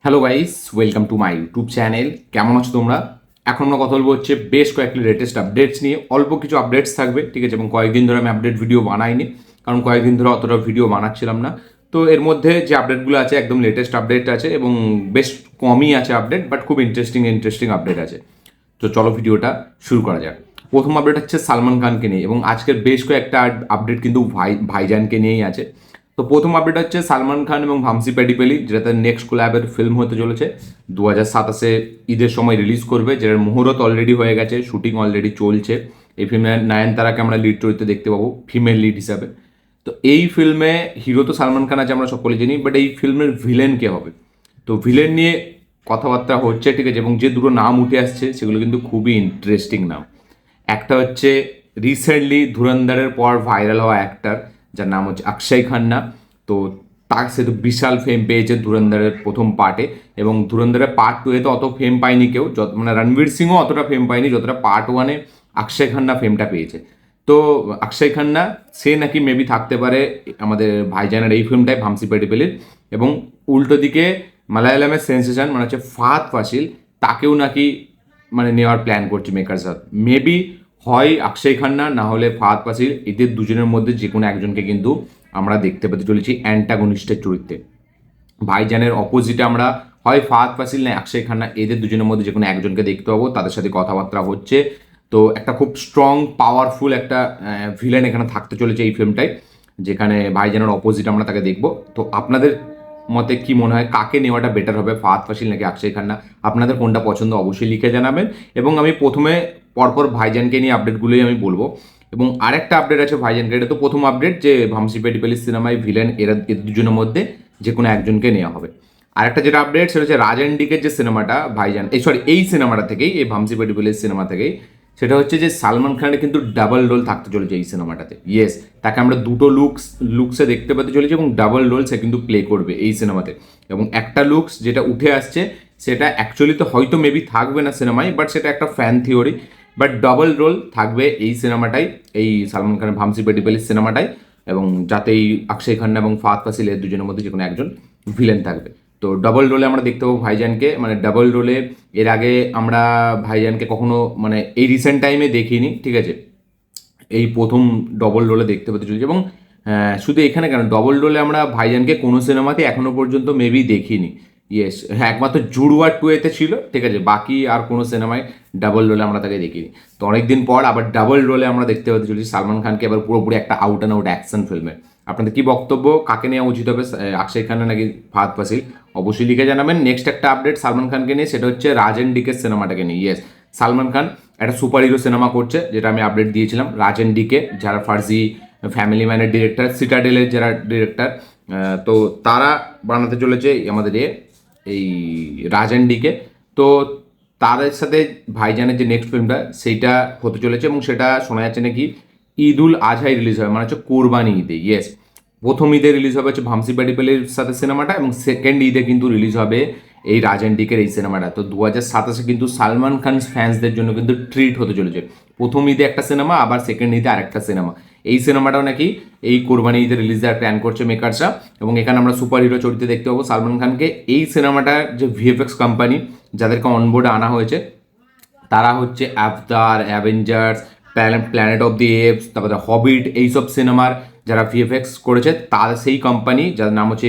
Hello guys, welcome to my YouTube channel. কেমন আছো তোমরা? এখন আমরা কথা বলবো হচ্ছে বেশ কয়েকটি লেটেস্ট আপডেটস নিয়ে। অল্প কিছু আপডেটস থাকবে, ঠিক আছে, এবং কয়েকদিন ধরে আমি আপডেট ভিডিও বানাইনি, কারণ কয়েকদিন ধরে অতটা ভিডিও বানাচ্ছিলাম না। তো এর মধ্যে যে আপডেটগুলো আছে একদম লেটেস্ট আপডেট আছে এবং বেশ কমই আছে আপডেট, বাট খুব ইন্টারেস্টিং আপডেট আছে। তো চলো ভিডিওটা শুরু করা যাক। প্রথম আপডেট হচ্ছে সালমান খানকে নিয়ে, এবং আজকের বেশ কয়েকটা আপডেট কিন্তু ভাইজানকে নিয়েই আছে। তো প্রথম আপডেট হচ্ছে সালমান খান এবং ভামসি প্যাডিপেলি, যেটা তার নেক্সট কোল্যাবের ফিল্ম হতে চলেছে। 2027 ঈদের সময় রিলিজ করবে, যেটার মুহূর্ত অলরেডি হয়ে গেছে, শুটিং অলরেডি চলছে। এই ফিল্মে নয়নতারাকে আমরা লিড চরিত্রে দেখতে পাবো, ফিমেল লিড হিসাবে। তো এই ফিল্মে হিরো তো সালমান খান আছে, আমরা সকলে জানি, বাট এই ফিল্মের ভিলেন কে হবে? তো ভিলেন নিয়ে কথাবার্তা হচ্ছে, ঠিক আছে, এবং যে দুটো নাম উঠে আসছে সেগুলো কিন্তু খুবই ইন্টারেস্টিং নাম। একটা হচ্ছে রিসেন্টলি ধুরন্ধরের পর ভাইরাল হওয়া অ্যাক্টর, যার নাম হচ্ছে অক্ষয় খান্না। তো তার সে তো বিশাল ফেম পেয়েছে ধুরন্ধরের প্রথম পার্টে, এবং ধুরন্ধরের পার্ট টু এ তো অত ফেম পায়নি কেউ, যত মানে রণবীর সিংও অতটা ফেম পায়নি যতটা পার্ট ওয়ানে অক্ষয় খান্না ফেমটা পেয়েছে। তো অক্ষয় খান্না সে নাকি মেবি থাকতে পারে আমাদের ভাইজানের এই ফিল্মটায়, ভামসি প্যাডিপেলির। এবং উল্টো দিকে মালায়ালামের সেন্সেশন মানে হচ্ছে ফাহাদ ফাসিল, তাকেও নাকি মানে নেওয়ার প্ল্যান করছে মেকার্স। মেবি হয় অক্ষয় খান্না, না হলে ফাহাদ ফাসিল, এদের দুজনের মধ্যে যে কোনো একজনকে কিন্তু আমরা দেখতে পেতে চলেছি অ্যান্টাগনিস্টের চরিত্রে। ভাইজানের অপোজিটে আমরা হয় ফাহাদ ফাসিল না অক্ষয় খান্না, এদের দুজনের মধ্যে যে কোনো একজনকে দেখতে পাবো, তাদের সাথে কথাবার্তা হচ্ছে। তো একটা খুব স্ট্রং পাওয়ারফুল একটা ভিলেন এখানে থাকতে চলেছে এই ফিল্মটায়, যেখানে ভাইজানের অপোজিট আমরা তাকে দেখবো। তো আপনাদের মতে কি মনে হয়, কাকে নেওয়াটা বেটার হবে, ফাহাদ ফাসিল নাকি অক্ষয় খান্না? আপনাদের কোনটা পছন্দ অবশ্যই লিখে জানাবেন। এবং আমি প্রথমে পরপর ভাইজানকে নিয়ে আপডেটগুলোই আমি বলবো। এবং আরেকটা আপডেট আছে ভাইজানকে, এটা তো প্রথম আপডেট যে ভামসি পেডিপেলি সিনেমায় ভিলেন এদের দুজনের মধ্যে যে কোনো একজনকে নেওয়া হবে। আরেকটা যেটা আপডেট সেটা হচ্ছে রাজ ডিকের যে সিনেমাটা ভাইজান, এই সিনেমাটা থেকেই, এই ভামসি পেডিপেলির সিনেমা থেকেই, সেটা হচ্ছে যে সালমান খানের কিন্তু ডাবল রোল থাকতে চলেছে এই সিনেমাটাতে। ইয়েস, তাকে আমরা দুটো লুকসে দেখতে পেতে চলেছি, এবং ডাবল রোল সে কিন্তু প্লে করবে এই সিনেমাতে। এবং একটা লুকস যেটা উঠে আসছে সেটা অ্যাকচুয়ালি তো হয়তো মেবি থাকবে না সিনেমায়, বাট সেটা একটা fan theory. But double role থাকবে এই সিনেমাটাই, এই সালমান খানের ভামসি পেডিপেলির সিনেমাটাই। এবং যাতে এই অক্ষয় খান্না এবং ফাহাদ ফাসিল এর দুজনের মধ্যে যে কোনো একজন ভিলেন থাকবে। তো ডাবল রোলে আমরা দেখতে পাবো ভাইজানকে, মানে ডাবল রোলে এর আগে আমরা ভাইজানকে কখনো মানে এই রিসেন্ট টাইমে দেখিনি, ঠিক আছে, এই প্রথম ডবল রোলে দেখতে পেতে চলেছি। এবং শুধু এখানে কেন, ডবল রোলে আমরা ভাইজানকে কোনো সিনেমাতে এখনো পর্যন্ত মেবি দেখিনি। ইয়েস, হ্যাঁ, একমাত্র জুড়ওয়ার টু এতে ছিল, ঠিক আছে, বাকি আর কোনো সিনেমায় ডাবল রোলে আমরা তাকে দেখিনি। তো অনেকদিন পর আবার ডাবল রোলে আমরা দেখতে পেতে চলেছি সালমান খানকে, এবার পুরোপুরি একটা আউট অ্যান্ড আউট অ্যাকশন ফিল্মে। আপনাদের কি বক্তব্য, কাকে নেওয়া উচিত হবে, অক্ষয় খান্না নাকি ফাহাদ ফাসিল? অবশ্যই লিখে জানাবেন। নেক্সট একটা আপডেট সালমান খানকে নিয়ে, সেটা হচ্ছে রাজ ডিকের সিনেমাটাকে নিয়ে। ইয়েস, সালমান খান একটা সুপার হিরো সিনেমা করছে, যেটা আমি আপডেট দিয়েছিলাম, রাজ ডিকে, যারা ফার্জি ফ্যামিলি ম্যানের ডিরেক্টর, সিটাডেলের যারা ডিরেক্টর, তো তারা বানাতে চলেছে আমাদের এই রাজ ডিকে। তো তাদের সাথে ভাইজানের যে নেক্সট ফিল্মটা সেইটা হতে চলেছে, এবং সেটা শোনা যাচ্ছে নাকি ঈদ উল আজহাই রিলিজ হবে, মানে হচ্ছে কোরবানি ঈদে। ইয়েস, প্রথম ঈদে রিলিজ হবে হচ্ছে ভামসি প্যাডিপেলের সাথে সিনেমাটা, এবং সেকেন্ড ঈদে কিন্তু রিলিজ হবে এই রাজ ডিকের এই সিনেমাটা। তো 2027 কিন্তু সালমান খান ফ্যান্সদের জন্য কিন্তু ট্রিট হতে চলেছে। প্রথম ঈদে একটা সিনেমা, আবার সেকেন্ড ঈদে আরেকটা সিনেমা। এই সিনেমাটাও নাকি এই কোরবানি ঈদে রিলিজ দেওয়ার প্ল্যান করছে মেকার্সরা। এবং এখানে আমরা সুপার হিরো চরিত্রে দেখতে পাবো সালমান খানকে। এই সিনেমাটার যে ভিএফএক্স কোম্পানি যাদেরকে অনবোর্ডে আনা হয়েছে, তারা হচ্ছে Avatar, Avengers, Planet of the Apes, তারপরে হবিট, এইসব সিনেমার যারা ভিএফএক্স করেছে, তাদের সেই কোম্পানি যার নাম হচ্ছে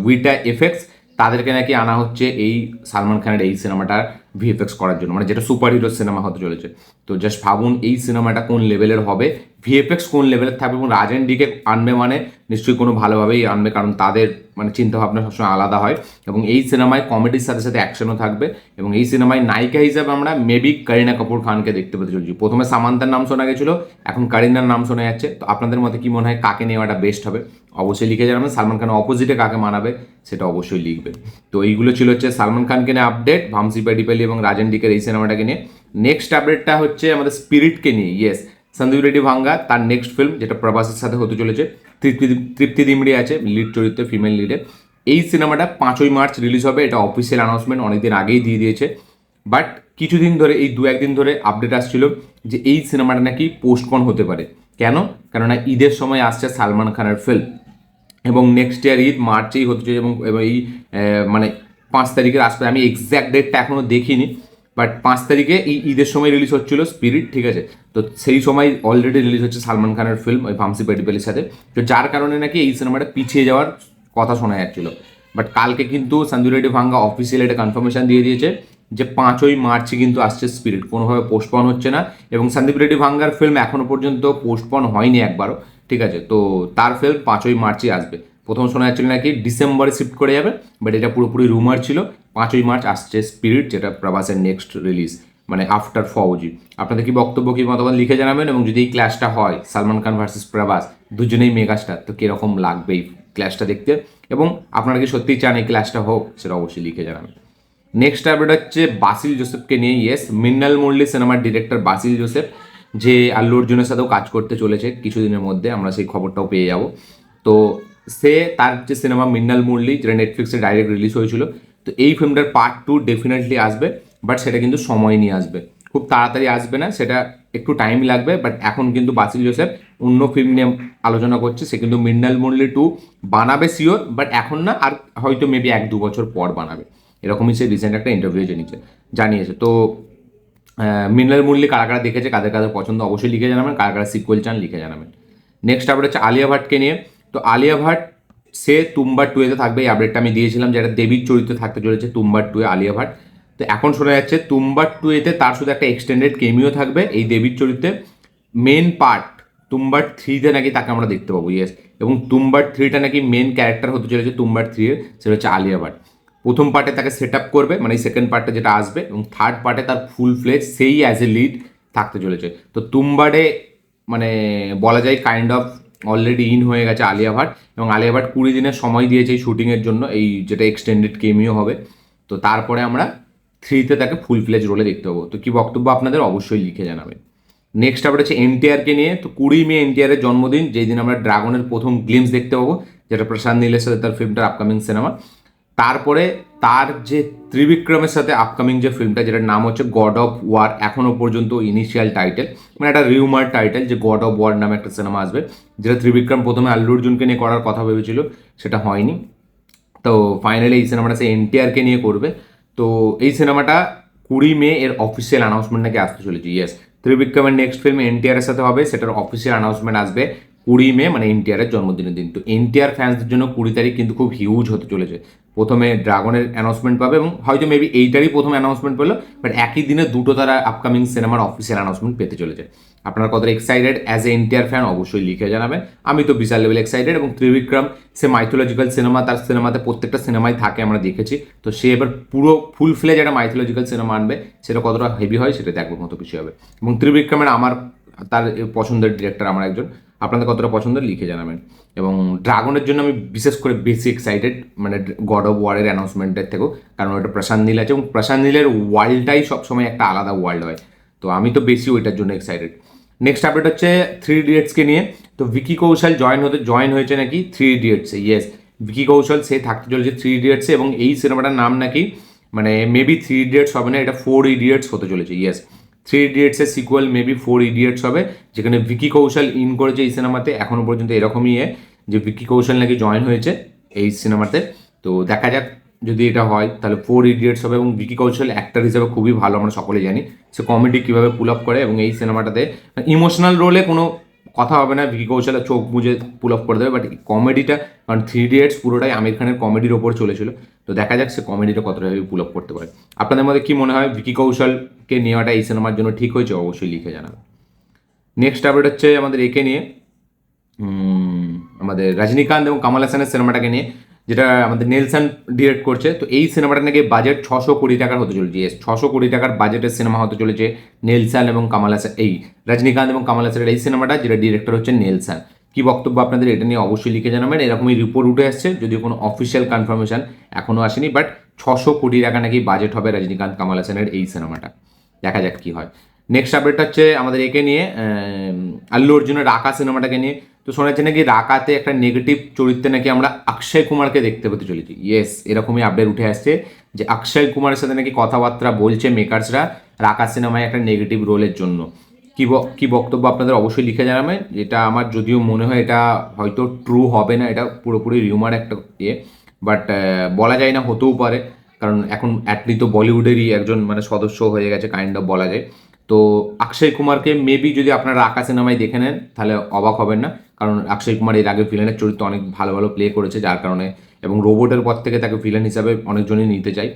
উইটা এফএক্স, তাদেরকে নাকি আনা হচ্ছে এই সালমান খানের এই সিনেমাটার ভিএফএক্স করার জন্য, মানে যেটা সুপার হিরো সিনেমা হতে চলেছে। তো জাস্ট ভাবুন এই সিনেমাটা কোন লেভেলের হবে, ভিএফএক্স কোন লেভেলের থাকবে, এবং রাজেন ডিকে আনবে মানে নিশ্চয়ই কোনো ভালোভাবেই আনবে, কারণ তাদের মানে চিন্তাভাবনা সবসময় আলাদা হয়। এবং এই সিনেমায় কমেডির সাথে সাথে অ্যাকশনও থাকবে। এবং এই সিনেমায় নায়িকা হিসাবে আমরা মেবি করিনা কাপুর খানকে দেখতে পেতে চলছি। প্রথমে সামান্তার নাম শোনা গেছিলো, এখন করিনার নাম শোনা যাচ্ছে। তো আপনাদের মতে কি মনে হয়, কাকে নেওয়াটা বেস্ট হবে? অবশ্যই লিখে জানাবেন। সালমান খানের অপোজিটে কাকে মানাবে সেটা অবশ্যই লিখবেন। তো এইগুলো ছিল হচ্ছে সালমান খানকে নিয়ে আপডেট, ভামসি প্যাডিপেলি এবং রাজেন ডিকের এই সিনেমাটাকে নিয়ে। নেক্সট আপডেটটা হচ্ছে আমাদের স্পিরিটকে নিয়ে। ইয়েস, সন্দীপ রেড্ডি ভাঙ্গা তার নেক্সট ফিল্ম, যেটা প্রভাসের সাথে হতে চলেছে, তৃপ্তি দিমড়ি আছে লিড চরিত্রে, ফিমেল লিডে। এই সিনেমাটা 5ই মার্চ রিলিজ হবে, এটা অফিসিয়াল অ্যানাউন্সমেন্ট অনেকদিন আগেই দিয়ে দিয়েছে। বাট কিছুদিন ধরে, এই 1-2 দিন ধরে আপডেট আসছিল যে এই সিনেমাটা নাকি পোস্টপন হতে পারে। কেন? কেননা ঈদের সময় আসছে সালমান খানের ফিল্ম, এবং নেক্সট ইয়ার ঈদ মার্চেই হতে চলেছে। এবং এই মানে 5 তারিখের আশপাশে, আমি এক্স্যাক্ট ডেটটা এখনও দেখিনি, বাট 5 তারিখে এই ঈদের সময় রিলিজ হচ্ছিল স্পিরিট, ঠিক আছে। তো সেই সময় অলরেডি রিলিজ হচ্ছে সালমান খানের ফিল্ম ওই ভামসি পেডিপেলির সাথে, তো যার কারণে নাকি এই সিনেমাটা পিছিয়ে যাওয়ার কথা শোনা যাচ্ছিল। বাট কালকে কিন্তু সঞ্জু রেড্ডি ভাঙ্গা অফিসিয়াল একটা কনফার্মেশন দিয়ে দিয়েছে যে 5ই মার্চই কিন্তু আসছে স্পিরিট, কোনোভাবে পোস্টপন হচ্ছে না। এবং সন্দীপ রেড্ডি ভাঙ্গার ফিল্ম এখনও পর্যন্ত পোস্টপন হয়নি একবারও, ঠিক আছে। তো তার ফিল্ম 5ই মার্চই আসবে। প্রথম শোনা যাচ্ছিল নাকি ডিসেম্বরে শিফট করে যাবে, বাট এটা পুরোপুরি রুমার ছিল। 5ই মার্চ আসছে স্পিরিট, যেটা প্রভাসের নেক্সট রিলিজ, মানে আফটার ফৌজি। আপনাদের কি বক্তব্য, কি মতামত লিখে জানাবেন। এবং যদি এই ক্লাসটা হয় সালমান খান ভার্সেস প্রভাস, দুজনেই মেগাস্টার, তো কীরকম লাগবে এই ক্লাসটা দেখতে, এবং আপনারা কি সত্যিই চান এই ক্লাসটা হোক, সেটা অবশ্যই লিখে জানাবেন। নেক্সট আপডেট হচ্ছে বাসিল জোসেফকে নিয়ে। ইয়েস, মৃণাল মুরলী সিনেমার ডিরেক্টর বাসিল জোসেফ, যে আল্লু অর্জুনের সাথেও কাজ করতে চলেছে কিছুদিনের মধ্যে, আমরা সেই খবরটাও পেয়ে যাব। তো সে তার যে সিনেমা মৃণাল মুরলী, যেটা নেটফ্লিক্সে ডাইরেক্ট রিলিজ হয়েছিল, তো এই ফিল্মটার পার্ট 2 ডেফিনেটলি আসবে, বাট সেটা কিন্তু সময় নিয়ে আসবে, খুব তাড়াতাড়ি আসবে না, সেটা একটু টাইম লাগবে। বাট এখন কিন্তু বাসিল জোসেফ অন্য ফিল্ম নিয়ে আলোচনা করছে, সে কিন্তু মৃণাল মুরলী 2 বানাবে শিওর, বাট এখন না, আর হয়তো মেবি 1-2 বছর পর বানাবে, এরকমই সে রিসেন্ট একটা ইন্টারভিউ জানিয়েছে। তো মৃণাল মুরলী কারা কারা দেখেছে, কাদের কাদের পছন্দ, অবশ্যই লিখে জানাবেন। কারা কারা সিকুয়েল চান লিখে জানাবেন। নেক্সট আপডেট হচ্ছে আলিয়া ভাটকে নিয়ে। তো আলিয়া ভাট সে তুম্বার 2-এতে থাকবে, এই আপডেটটা আমি দিয়েছিলাম, যেটা দেবীর চরিত্রে থাকতে চলেছে তুম্বার 2-এ আলিয়া ভাট। তো এখন শোনা যাচ্ছে তুম্বার 2-এতে তার শুধু একটা এক্সটেন্ডেড কেমিও থাকবে এই দেবীর চরিত্রে। মেন পার্ট তুম্বার 3-তে নাকি তাকে আমরা দেখতে পাবো, ইয়েস। এবং তুম্বার 3টা নাকি মেন ক্যারেক্টার হতে চলেছে তুম্বার 3-এর, সেটা হচ্ছে আলিয়া ভাট। প্রথম পার্টে তাকে সেট আপ করবে, মানে এই সেকেন্ড পার্টে যেটা আসবে, এবং থার্ড পার্টে তার ফুল ফ্লেজ সেই অ্যাজ এ লিড থাকতে চলেছে। তো তুম্বারে মানে বলা যায় কাইন্ড অফ অলরেডি ইন হয়ে গেছে আলিয়া ভাট, এবং আলিয়া ভাট 20 দিনের সময় দিয়েছে এই শুটিংয়ের জন্য, এই যেটা এক্সটেন্ডেড কেমিও হবে। তো তারপরে আমরা 3-তে তাকে ফুল ফ্লেজ রোলে দেখতে পাবো। তো কি বক্তব্য আপনাদের, অবশ্যই লিখে জানাবেন। নেক্সট আপডেট হচ্ছে এনটিআরকে নিয়ে। তো 20 মে এনটিআরের জন্মদিন, যেই দিন আমরা ড্রাগনের প্রথম গ্লিমস দেখতে পাবো, যেটা প্রশান্ত নীলের সাথে তার ফিল্মটার আপকামিং সিনেমা। তারপরে তার যে ত্রিবিক্রমের সাথে আপকামিং যে ফিল্মটা, যেটার নাম হচ্ছে গড অফ ওয়ার, এখনও পর্যন্ত ইনিশিয়াল টাইটেল, মানে একটা রিউমার টাইটেল যে গড অফ ওয়ার নামে একটা সিনেমা আসবে, যেটা ত্রিবিক্রম প্রথমে আল্লু অর্জুনকে নিয়ে করার কথা ভেবেছিল, সেটা হয়নি। তো ফাইনালি এই সিনেমাটা সে এনটিআরকে নিয়ে করবে। তো এই সিনেমাটা 20 মে এর অফিসিয়াল অ্যানাউন্সমেন্ট নাকি আসতে চলেছে। ইয়েস, ত্রিবিক্রমের নেক্সট ফিল্ম এনটিআরের সাথে হবে, সেটার অফিসিয়াল অ্যানাউন্সমেন্ট আসবে 20 মে, মানে এনটিআরের জন্মদিনের দিন। তো এনটিআর ফ্যান্সদের জন্য 20 তারিখ কিন্তু খুব হিউজ হতে চলেছে। প্রথমে ড্রাগনের অ্যানাউন্সমেন্ট পাবে, এবং হয়তো মেবি এইটারই প্রথম অ্যানাউন্সমেন্ট পেলো, বাট একই দিনে দুটো তারা আপকামিং সিনেমার অফিসিয়াল অ্যানাউন্সমেন্ট পেতে চলেছে। আপনারা কতটা excited as a NTR fan, অবশ্যই লিখে জানাবেন। আমি তো বিশাল লেভেল এক্সাইটেড। এবং ত্রিবিক্রম সে মাইথোলজিক্যাল সিনেমা, তার সিনেমাতে প্রত্যেকটা সিনেমাই থাকে, আমরা দেখেছি। তো সে এবার পুরো ফুল ফ্লেজ একটা মাইথোলজিক্যাল সিনেমা আনবে, সেটা কতটা হেভি হয় সেটা দেখবার মতো কিছু হবে। এবং ত্রিবিক্রমের আমার তার পছন্দের ডিরেক্টর আমার একজন, আপনাদের কতটা পছন্দের লিখে জানাবেন। এবং ড্রাগনের জন্য আমি বিশেষ করে বেশি এক্সাইটেড, মানে গড অফ ওয়ারের অ্যানাউন্সমেন্টের থেকেও, কারণ ওটা প্রশান্ত নীল আছে, এবং প্রশান্ত নীলের ওয়ার্ল্ডটাই সবসময় একটা আলাদা ওয়ার্ল্ড হয়। তো আমি তো বেশি ওইটার জন্য এক্সাইটেড। নেক্সট আপডেট হচ্ছে 3 ইডিয়টসকে নিয়ে। তো ভিকি কৌশল জয়েন হয়েছে নাকি 3 ইডিয়টসে। ইয়েস, ভিকি কৌশল সে থাকতে চলেছে 3 ইডিয়টসে, এবং এই সিনেমাটার নাম নাকি মানে মেবি 3 ইডিয়টস হবে না, এটা 4 ইডিয়টস হতে চলেছে। ইয়েস, 3 ইডিয়টসের সিকুয়েল মেবি 4 ইডিয়টস হবে, যেখানে ভিকি কৌশল ইন করেছে এই সিনেমাতে। এখনও পর্যন্ত এরকমই যে ভিকি কৌশল নাকি জয়েন হয়েছে এই সিনেমাতে। তো দেখা যাক, যদি এটা হয় তাহলে 4 ইডিয়টস হবে। এবং ভিকি কৌশল অ্যাক্টর হিসেবে খুবই ভালো, আমরা সকলেই জানি সে কমেডি কীভাবে পুল আপ করে, এবং এই সিনেমাটাতে ইমোশনাল রোলে কোনো কথা হবে না, ভিকি কৌশলের চোখ বুঝে পুল আপ করে দেবে। বাট কমেডিটা, কারণ 3 ইডিয়টস পুরোটাই আমির খানের কমেডির ওপর চলেছিল, তো দেখা যাক সে কমেডিটা কতটা পুল আপ করতে পারে। আপনাদের মধ্যে কী মনে হয়, ভিকি কৌশলকে নেওয়াটা এই সিনেমার জন্য ঠিক হয়েছে, অবশ্যই লিখে জানাবে। নেক্সট আপডেট হচ্ছে আমাদের একে নিয়ে, আমাদের রজনীকান্ত এবং কামাল হাসানের সিনেমাটাকে নিয়ে, যেটা আমাদের নেলসন ডিরেক্ট করছে। তো এই সিনেমাটা নাকি বাজেট 600 কোটি টাকার হতে চলেছে। 600 কোটি টাকার বাজেটের সিনেমা হতে চলেছে নেলসন এবং কামাল হাসান, এই রজনীকান্ত এবং কামাল হাসানের এই সিনেমাটা, যেটা ডিরেক্টর হচ্ছে নেলসন। কি বক্তব্য আপনাদের এটা নিয়ে অবশ্যই লিখে জানাবেন। এরকমই রিপোর্ট উঠে আসছে, যদিও কোনো অফিসিয়াল কনফার্মেশন এখনও আসেনি, বাট 600 কোটি টাকা নাকি বাজেট হবে রজনীকান্ত কামাল হাসানের এই সিনেমাটা। দেখা যাক কী হয়। নেক্সট আপডেটটা হচ্ছে আমাদের একে নিয়ে, আল্লু অর্জুনের রাকা সিনেমাটাকে নিয়ে। তো শোনা যাচ্ছে নাকি রাকাতে একটা নেগেটিভ চরিত্রে নাকি আমরা অক্ষয় কুমারকে দেখতে পেতে চলেছি। ইয়েস, এরকমই আপডেট উঠে আসছে যে অক্ষয় কুমারের সাথে নাকি কথাবার্তা বলছে মেকার্সরা রাকা সিনেমায় একটা নেগেটিভ রোলের জন্য। কি বক্তব্য আপনাদের অবশ্যই লিখে জানাবেন। এটা আমার যদিও মনে হয় এটা হয়তো ট্রু হবে না, এটা পুরোপুরি রিউমার একটা বাট বলা যায় না, হতেও পারে। কারণ এখন অ্যাটলি তো বলিউডেরই একজন মানে সদস্য হয়ে গেছে কাইন্ড অফ বলা যায়। তো অক্ষয় কুমারকে মেবি যদি আপনারা রাকা সিনেমায় দেখে নেন তাহলে অবাক হবেন না, কারণ অক্ষয় কুমার এর আগে ভিলেনের চরিত্র অনেক ভালো ভালো প্লে করেছে, যার কারণে এবং রোবটের পর থেকে তাকে ভিলেন হিসাবে অনেকজনই নিতে চায়।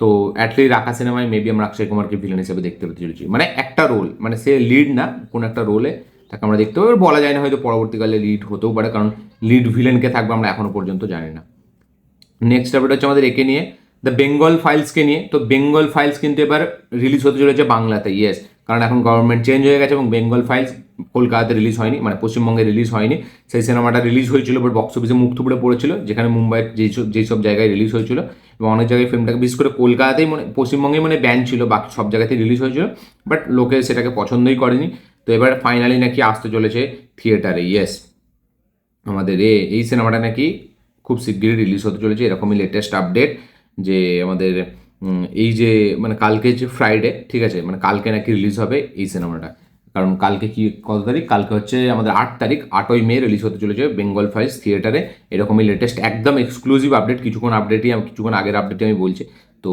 তো অ্যাটলি রাকা সিনেমায় মেবি আমরা অক্ষয় কুমারকে ভিলেন হিসেবে দেখতে পেতে চলেছি, মানে একটা রোল, মানে সে লিড না, কোনো একটা রোলে তাকে আমরা দেখতে পাবো। বলা যায় না, হয়তো পরবর্তীকালে লিড হতেও পারে, কারণ লিড ভিলেনকে থাকবে আমরা এখনো পর্যন্ত জানি না। নেক্সট আপডেট হচ্ছে আমাদের একে নিয়ে, দ্য বেঙ্গল ফাইলসকে নিয়ে। তো বেঙ্গল ফাইলস কিন্তু এবার রিলিজ হতে চলেছে বাংলাতে, ইয়েস, কারণ এখন গভর্নমেন্ট চেঞ্জ হয়ে গেছে এবং বেঙ্গল ফাইলস কলকাতাতে রিলিজ হয়নি, মানে পশ্চিমবঙ্গে রিলিজ হয়নি। সেই সিনেমাটা রিলিজ হয়েছিল বাট বক্স অফিসে মুখ থুবড়ে পড়েছিল, যেখানে মুম্বাইয়ের যেসব জায়গায় রিলিজ হয়েছিল এবং অনেক জায়গায় ফিল্মটাকে বিশেষ করে কলকাতাতেই মানে পশ্চিমবঙ্গেই মানে ব্যান ছিল, বাকি সব জায়গাতেই রিলিজ হয়েছিল বাট লোকে সেটাকে পছন্দই করেনি। তো এবার ফাইনালি নাকি আসতে চলেছে থিয়েটারে, ইয়েস, আমাদের এই সিনেমাটা নাকি খুব শিগগিরই রিলিজ হতে চলেছে, এরকমই লেটেস্ট আপডেট। যে আমাদের এই যে মানে কালকে যে ফ্রাইডে, ঠিক আছে, মানে কালকে নাকি রিলিজ হবে এই সিনেমাটা। কারণ কালকে কি কত তারিখ, কালকে হচ্ছে আমাদের 8 তারিখ, 8ই মে রিলিজ হতে চলেছে বেঙ্গল ফাইলস থিয়েটারে। এরকমই লেটেস্ট একদম এক্সক্লুসিভ আপডেট, কিছুক্ষণ কিছুক্ষণ আগের আপডেটই আমি বলছি। তো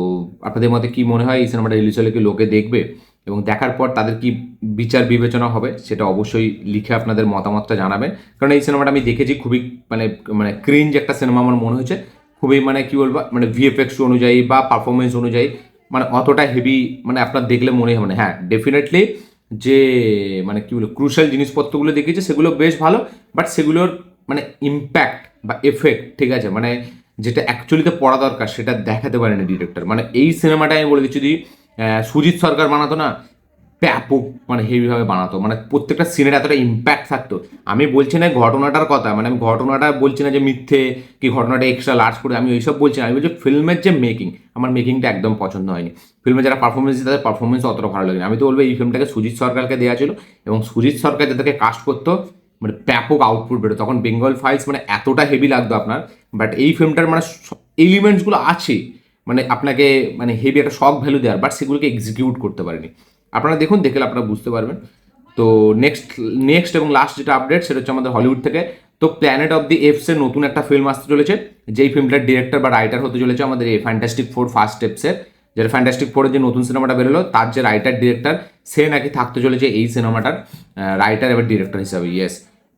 আপনাদের মতে কি মনে হয় এই সিনেমাটা রিলিজ হলে কি লোকে দেখবে, এবং দেখার পর তাদের কি বিচার বিবেচনা হবে সেটা অবশ্যই লিখে আপনাদের মতামতটা জানাবেন। কারণ এই সিনেমাটা আমি দেখেছি, খুবই মানে মানে ক্রিঞ্জ একটা সিনেমা আমার মনে হয়েছে, খুবই মানে কি বলবো, মানে ভিএফএক্স অনুযায়ী বা পারফরমেন্স অনুযায়ী মানে অতটা হেভি, মানে আপনার দেখলে মনে হবে না। হ্যাঁ ডেফিনেটলি যে মানে কি বলবো ক্রুশাল জিনিসপত্রগুলো দেখেছি সেগুলো বেশ ভালো, বাট সেগুলোর মানে ইম্প্যাক্ট বা এফেক্ট, ঠিক আছে, মানে যেটা অ্যাকচুয়ালিতে পড়া দরকার সেটা দেখাতে পারেনি ডিরেক্টর। মানে এই সিনেমাটা আমি বলে দিচ্ছি, যদি সুজিত সরকার বানাতো না, ব্যাপক মানে হেভিভাবে বানাতো, মানে প্রত্যেকটা সিনের এতটা ইম্প্যাক্ট থাকতো। আমি বলছি না ঘটনাটার কথা, মানে আমি ঘটনাটা বলছি না যে মিথ্যে কি ঘটনাটা এক্সট্রা লার্জ করে, আমি ওইসব বলছি না, আমি বলছি ফিল্মের যে মেকিং, আমার মেকিংটা একদম পছন্দ হয়নি। ফিল্মে যারা পারফরমেন্স দিচ্ছে তাদের পারফরমেন্স অতটা ভালো লাগেনি। আমি তো বলবো এই ফিল্মটাকে সুজিত সরকারকে দেওয়া ছিল, এবং সুজিত সরকার যাদেরকে কাস্ট করতো মানে ব্যাপক আউটপুট বেরোতো, তখন বেঙ্গল ফাইলস মানে এতটা হেভি লাগতো আপনার। বাট এই ফিল্মটার মানে এলিমেন্টসগুলো আছে, মানে আপনাকে মানে হেভি একটা শক ভ্যালু দেওয়ার, বাট সেগুলোকে এক্সিকিউট করতে পারেনি। আপনারা দেখুন, দেখলে আপনারা বুঝতে পারবেন। তো নেক্সট এবং লাস্ট যেটা আপডেট সেটা হচ্ছে আমাদের হলিউড থেকে। তো প্ল্যানেট অফ দি এপসের নতুন একটা ফিল্ম আসতে চলেছে, যেই ফিল্মটার ডিরেক্টর বা রাইটার হতে চলেছে আমাদের এই ফ্যান্টাস্টিক ফোর ফার্স্ট স্টেপসের, যেটা ফ্যান্টাস্টিক ফোরের যে নতুন সিনেমাটা বেরোলো তার যে রাইটার ডিরেক্টর, সে নাকি থাকতে চলেছে এই সিনেমাটার রাইটার এবার ডিরেক্টর হিসাবে, ইয়েস।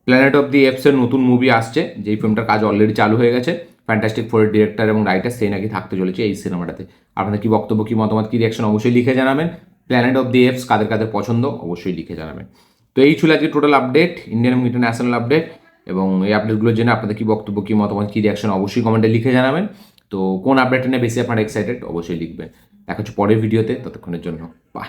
প্ল্যানেট অফ দি এপসের নতুন মুভি আসছে, যেই ফিল্মটার কাজ অলরেডি চালু হয়ে গেছে, ফ্যান্টাস্টিক ফোরের ডিরেক্টর এবং রাইটার সে নাকি থাকতে চলেছে এই সিনেমাটাতে। আপনাদের কি বক্তব্য, কি মতামত, কি রিয়াকশন অবশ্যই লিখে জানাবেন। প্ল্যানেট অফ দি এপস কাদের কাদের পছন্দ অবশ্যই লিখে জানাবেন। তো এই ছিল আজকে টোটাল আপডেট, ইন্ডিয়ান এবং ইন্টারন্যাশনাল আপডেট, এবং এই আপডেটগুলোর জন্য আপনাদের কি বক্তব্য, কি মতামত, কি রিয়াকশন অবশ্যই কমেন্টে লিখে জানাবেন। তো কোন আপডেটটা নিয়ে বেশি আপনারা এক্সাইটেড অবশ্যই লিখবেন। দেখা হচ্ছে পরের ভিডিওতে, ততক্ষণের জন্য বাই।